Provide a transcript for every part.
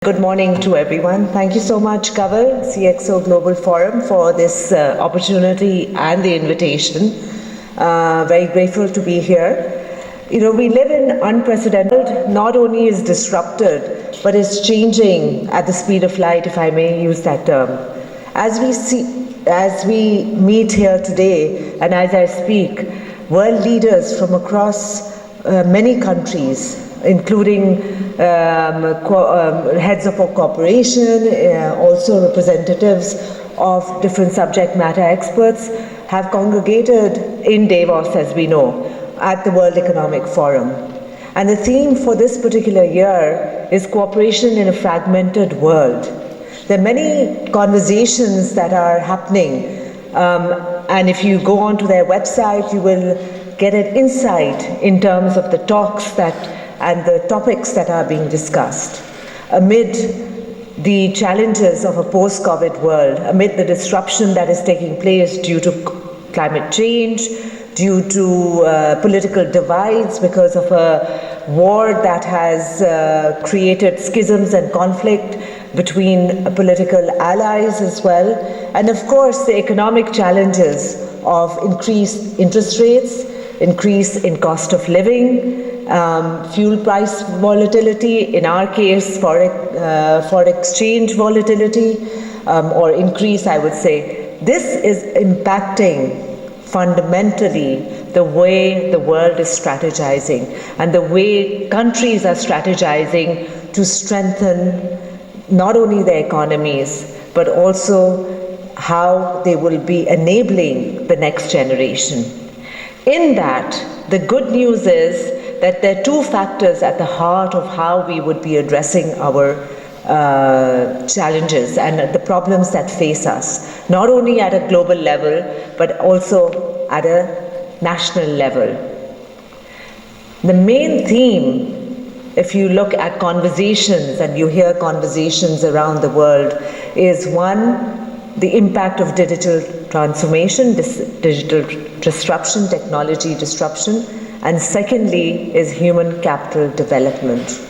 Good morning to everyone. Thank you so much, Kaval, CXO Global Forum, for this opportunity and the invitation. Very grateful to be here. You know, we live in unprecedented, not only is disrupted, but is changing at the speed of light, if I may use that term. As we meet here today, and as I speak, world leaders from across many countries, including heads of a corporation, also representatives of different subject matter experts, have congregated in Davos, as we know, at the World Economic Forum. And the theme for this particular year is cooperation in a fragmented world. There are many conversations that are happening, and if you go onto their website, you will get an insight in terms of the talks and the topics that are being discussed. Amid the challenges of a post-COVID world, amid the disruption that is taking place due to climate change, due to political divides because of a war that has created schisms and conflict between political allies as well, and of course the economic challenges of increased interest rates, increase in cost of living, fuel price volatility, in our case foreign exchange volatility, or increase, I would say. This is impacting fundamentally the way the world is strategizing and the way countries are strategizing to strengthen not only their economies, but also how they will be enabling the next generation. In that, the good news is that there are two factors at the heart of how we would be addressing our challenges and the problems that face us, not only at a global level, but also at a national level. The main theme, if you look at conversations and you hear conversations around the world, is one, the impact of digital transformation, digital disruption, technology disruption, and secondly is human capital development.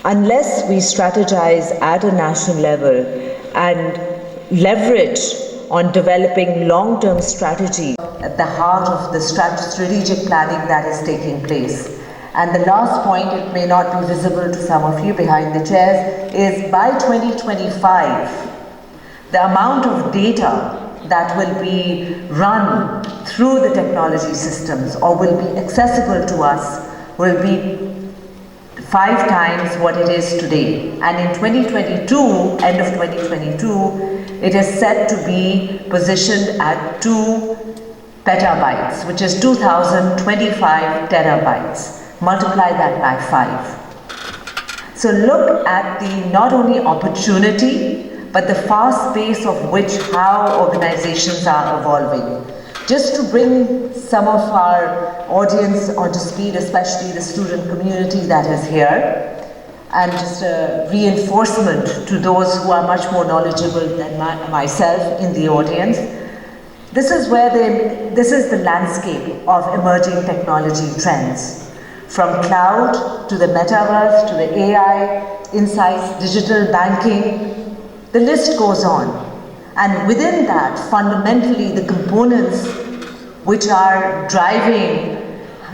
Unless we strategize at a national level and leverage on developing long-term strategy at the heart of the strategic planning that is taking place. And the last point, it may not be visible to some of you behind the chairs, is by 2025, the amount of data that will be run through the technology systems or will be accessible to us will be 5 times what it is today. And in 2022, end of 2022, it is set to be positioned at 2 petabytes, which is 2025 terabytes. Multiply that by 5. So look at the not only opportunity, but the fast pace of which how organizations are evolving. Just to bring some of our audience onto speed, especially the student community that is here, and just a reinforcement to those who are much more knowledgeable than myself in the audience. This is the landscape of emerging technology trends. From cloud to the metaverse to the AI, insights, digital banking, the list goes on. And within that, fundamentally, the components which are driving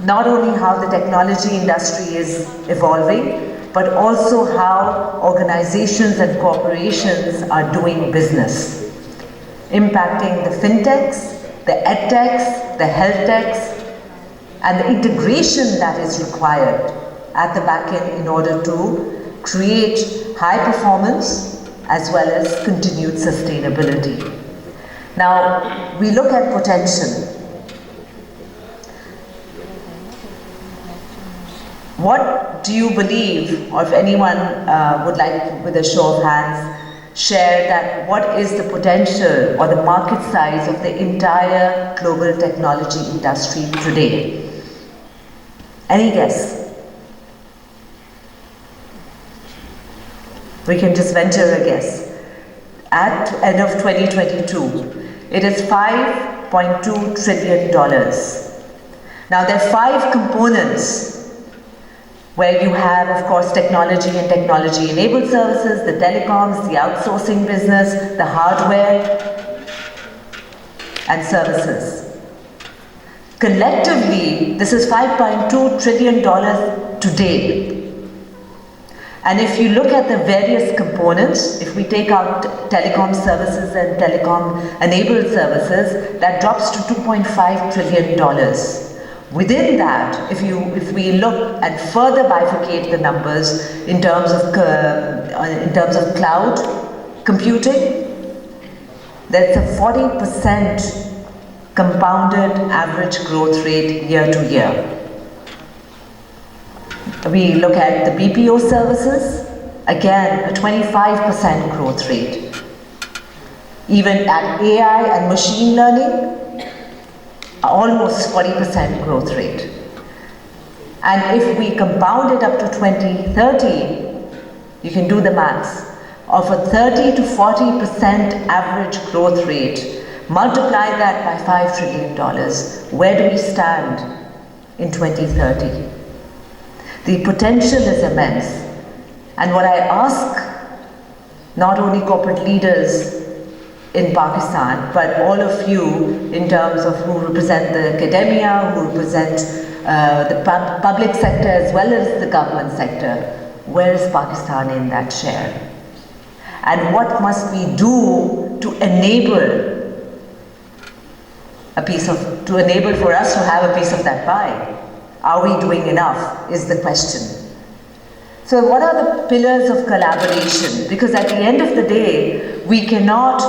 not only how the technology industry is evolving, but also how organizations and corporations are doing business, impacting the fintechs, the edtechs, the healthtechs, and the integration that is required at the back end in order to create high performance as well as continued sustainability. Now, we look at potential. What do you believe, or if anyone would like, with a show of hands, share that what is the potential or the market size of the entire global technology industry today? Any guess? We can just venture a guess. At end of 2022, it is $5.2 trillion. Now there are 5 components where you have, of course, technology and technology-enabled services, the telecoms, the outsourcing business, the hardware, and services. Collectively, this is $5.2 trillion today. And if you look at the various components, if we take out telecom services and telecom-enabled services, that drops to $2.5 trillion. Within that, if we look and further bifurcate the numbers in terms of cloud computing, there's a 40% compounded average growth rate year to year. We look at the BPO services, again a 25% growth rate. Even at AI and machine learning, almost 40% growth rate. And if we compound it up to 2030, you can do the maths, of a 30 to 40% average growth rate, multiply that by $5 trillion, where do we stand in 2030? The potential is immense. And what I ask not only corporate leaders in Pakistan, but all of you in terms of who represent the academia, who represent the public sector as well as the government sector, where is Pakistan in that share? And what must we do to enable for us to have a piece of that pie? Are we doing enough, is the question. So what are the pillars of collaboration? Because at the end of the day, we cannot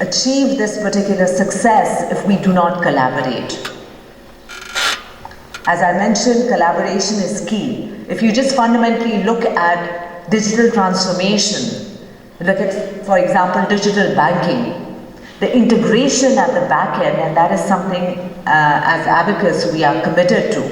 achieve this particular success if we do not collaborate. As I mentioned, collaboration is key. If you just fundamentally look at digital transformation, look at, for example, digital banking, the integration at the back end, and that is something as Abacus we are committed to.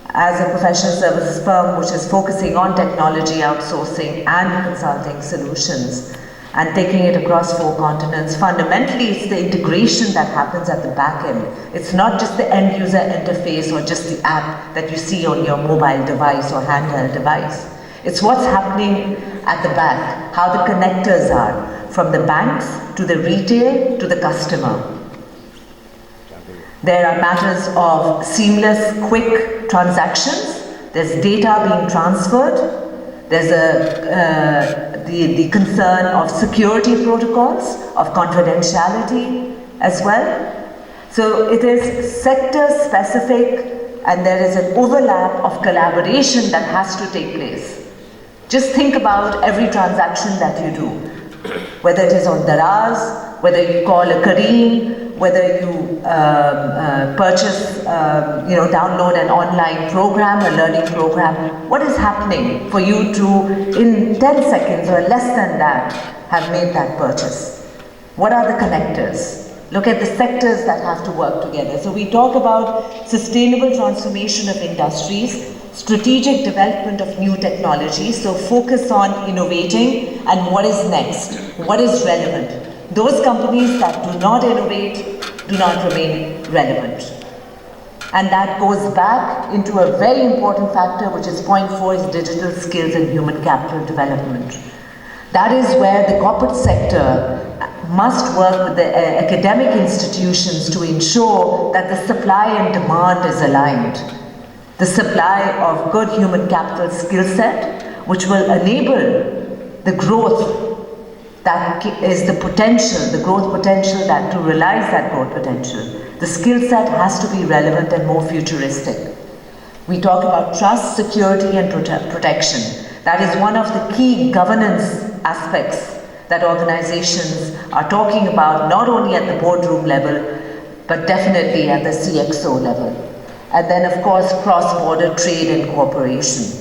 As a professional services firm which is focusing on technology outsourcing and consulting solutions and taking it across 4 continents, fundamentally it's the integration that happens at the back end. It's not just the end user interface or just the app that you see on your mobile device or handheld device. It's what's happening at the back, how the connectors are, from the banks to the retail to the customer. There are matters of seamless, quick transactions. There's data being transferred. There's the concern of security protocols, of confidentiality as well. So it is sector specific, and there is an overlap of collaboration that has to take place. Just think about every transaction that you do, whether it is on Daraz, whether you call a Kareem, whether you download an online program, a learning program. What is happening for you to, in 10 seconds or less than that, have made that purchase? What are the connectors? Look at the sectors that have to work together. So we talk about sustainable transformation of industries, strategic development of new technology, so focus on innovating and what is next, what is relevant. Those companies that do not innovate do not remain relevant. And that goes back into a very important factor, which is point 4, is digital skills and human capital development. That is where the corporate sector must work with the academic institutions to ensure that the supply and demand is aligned. The supply of good human capital skill set, which will enable the growth that is the potential, the growth potential, that to realize that growth potential. The skill set has to be relevant and more futuristic. We talk about trust, security and protection. That is one of the key governance aspects that organizations are talking about, not only at the boardroom level, but definitely at the CXO level. And then of course, cross-border trade and cooperation.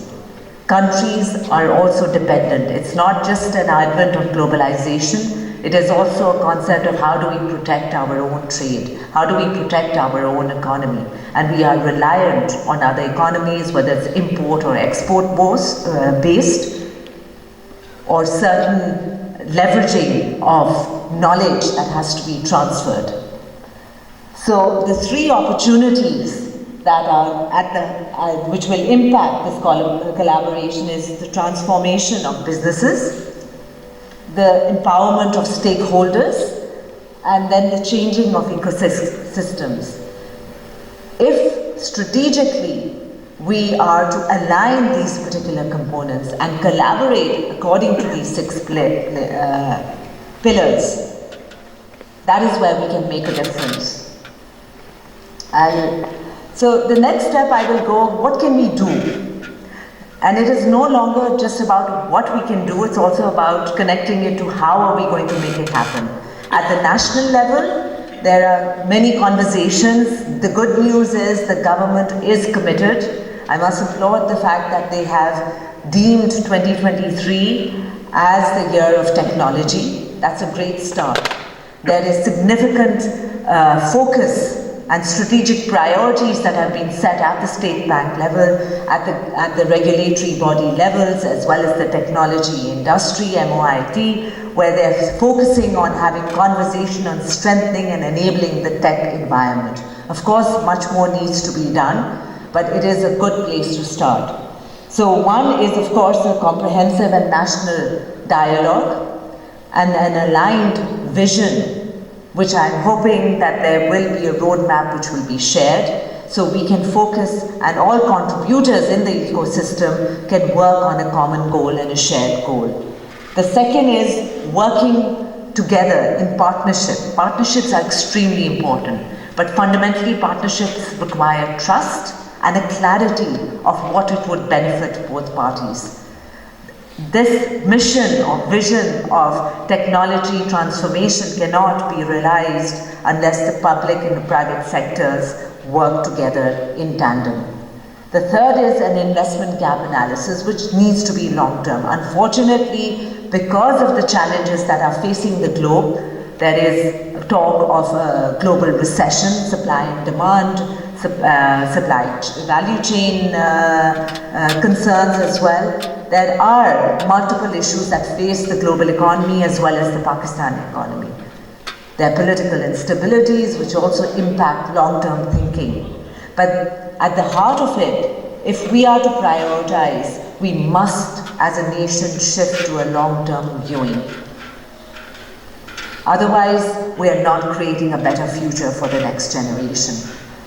Countries are also dependent. It's not just an advent of globalization, it is also a concept of how do we protect our own trade, how do we protect our own economy. And we are reliant on other economies, whether it's import or export based, or certain leveraging of knowledge that has to be transferred. So the 3 opportunities that are which will impact this collaboration is the transformation of businesses, the empowerment of stakeholders, and then the changing of ecosystems. If strategically we are to align these particular components and collaborate according to these 6 pillars, that is where we can make a difference. So the next step I will go, what can we do? And it is no longer just about what we can do, it's also about connecting it to how are we going to make it happen. At the national level, there are many conversations. The good news is the government is committed. I must applaud the fact that they have deemed 2023 as the year of technology. That's a great start. There is significant focus and strategic priorities that have been set at the state bank level, at the regulatory body levels, as well as the technology industry, MOIT, where they're focusing on having conversation on strengthening and enabling the tech environment. Of course, much more needs to be done, but it is a good place to start. So one is, of course, a comprehensive and national dialogue and an aligned vision, which I'm hoping that there will be a roadmap which will be shared, so we can focus and all contributors in the ecosystem can work on a common goal and a shared goal. The second is working together in partnership. Partnerships are extremely important, but fundamentally partnerships require trust and a clarity of what it would benefit both parties. This mission or vision of technology transformation cannot be realized unless the public and the private sectors work together in tandem. The third is an investment gap analysis, which needs to be long-term. Unfortunately, because of the challenges that are facing the globe, there is talk of a global recession, supply and demand, supply value chain concerns as well. There are multiple issues that face the global economy as well as the Pakistani economy. There are political instabilities which also impact long-term thinking. But at the heart of it, if we are to prioritize, we must as a nation shift to a long-term viewing. Otherwise, we are not creating a better future for the next generation.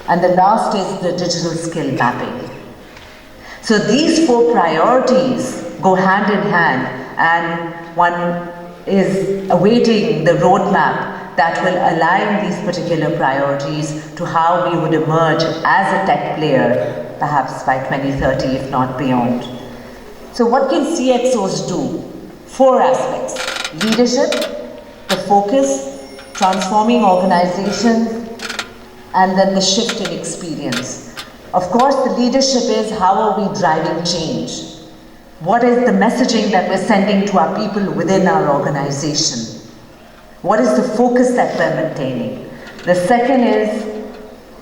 And the last is the digital skill mapping. So these 4 priorities go hand in hand, and one is awaiting the roadmap that will align these particular priorities to how we would emerge as a tech player, perhaps by 2030, if not beyond. So what can CXOs do? 4 aspects: leadership, the focus, transforming organizations, and then the shift in experience. Of course, the leadership is how are we driving change? What is the messaging that we're sending to our people within our organization? What is the focus that we're maintaining? The second is,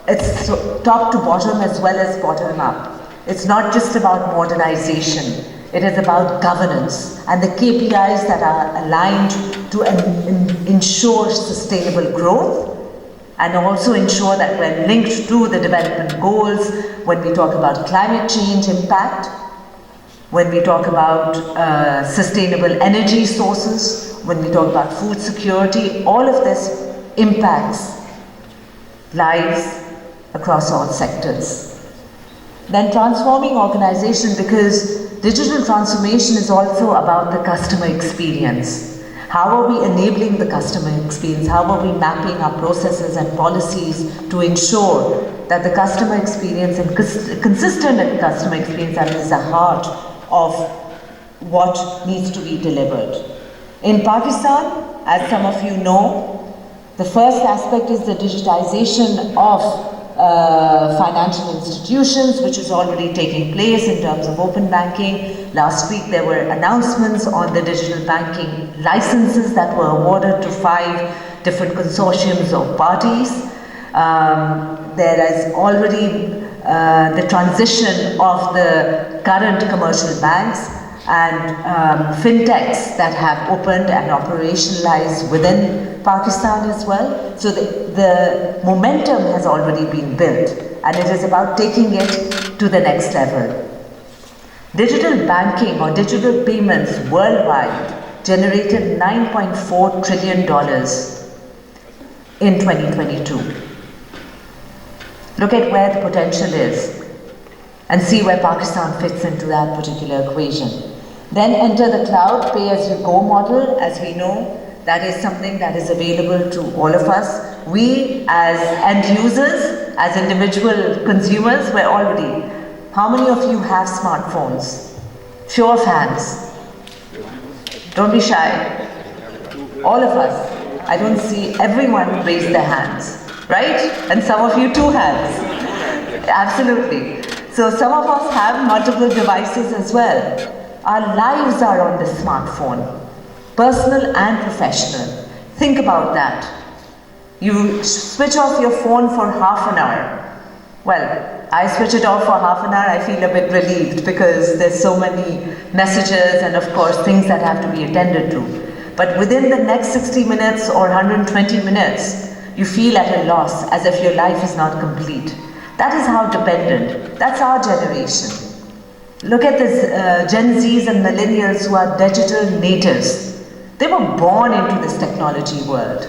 it's top to bottom as well as bottom up. It's not just about modernization. It is about governance and the KPIs that are aligned to ensure sustainable growth, and also ensure that we're linked to the development goals when we talk about climate change impact, when we talk about sustainable energy sources, when we talk about food security. All of this impacts lives across all sectors. Then transforming organization, because digital transformation is also about the customer experience. How are we enabling the customer experience? How are we mapping our processes and policies to ensure that the customer experience and consistent customer experience is the heart of what needs to be delivered? In Pakistan, as some of you know, the first aspect is the digitization of financial institutions, which is already taking place in terms of open banking. Last week there were announcements on the digital banking licenses that were awarded to 5 different consortiums of parties. There is already the transition of the current commercial banks and fintechs that have opened and operationalized within Pakistan as well. So the momentum has already been built, and it is about taking it to the next level. Digital banking or digital payments worldwide generated $9.4 trillion in 2022. Look at where the potential is and see where Pakistan fits into that particular equation. Then enter the cloud pay-as-you-go model. As we know, that is something that is available to all of us. We as end users, as individual consumers, we're already. How many of you have smartphones? Show of hands. Don't be shy. All of us. I don't see everyone raise their hands, right? And some of you too hands. Absolutely. So some of us have multiple devices as well. Our lives are on the smartphone, personal and professional. Think about that. You switch off your phone for half an hour. Well, I switch it off for half an hour, I feel a bit relieved because there's so many messages and of course things that have to be attended to. But within the next 60 minutes or 120 minutes, you feel at a loss as if your life is not complete. That is how dependent, that's our generation. Look at the Gen Zs and millennials who are digital natives. They were born into this technology world.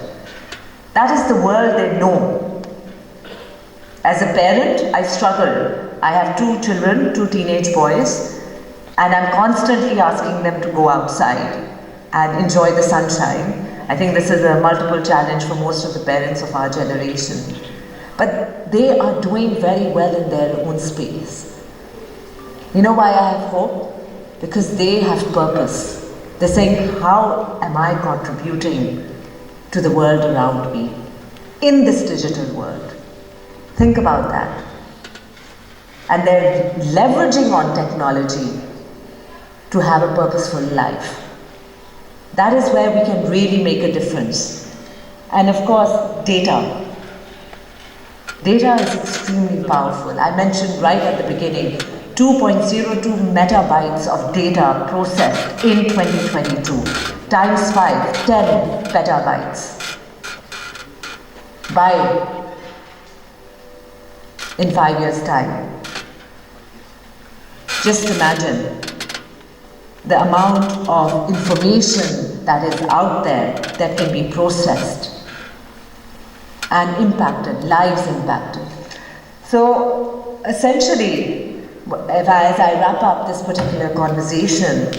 That is the world they know. As a parent, I struggle. I have 2 children, 2 teenage boys, and I'm constantly asking them to go outside and enjoy the sunshine. I think this is a multiple challenge for most of the parents of our generation. But they are doing very well in their own space. You know why I have hope? Because they have purpose. They're saying, how am I contributing to the world around me in this digital world? Think about that. And they're leveraging on technology to have a purposeful life. That is where we can really make a difference. And of course, data. Data is extremely powerful. I mentioned right at the beginning, 2.02 metabytes of data processed in 2022, times 5, 10 petabytes. In 5 years' time. Just imagine the amount of information that is out there that can be processed and impacted, lives impacted. So essentially, as I wrap up this particular conversation,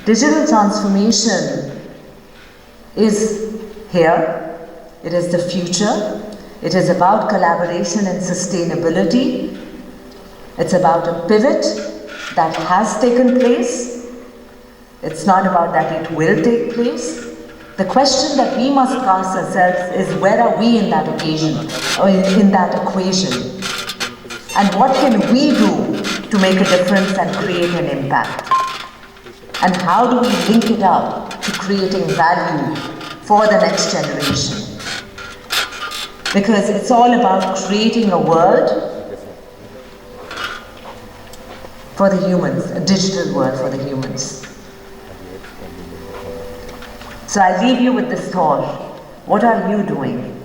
digital transformation is here, it is the future. It is about collaboration and sustainability. It's about a pivot that has taken place. It's not about that it will take place. The question that we must ask ourselves is, where are we in that occasion, or in that equation? And what can we do to make a difference and create an impact? And how do we link it up to creating value for the next generation? Because it's all about creating a world for the humans, a digital world for the humans. So I leave you with this thought. What are you doing?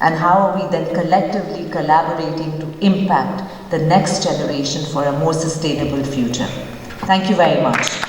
And how are we then collectively collaborating to impact the next generation for a more sustainable future? Thank you very much.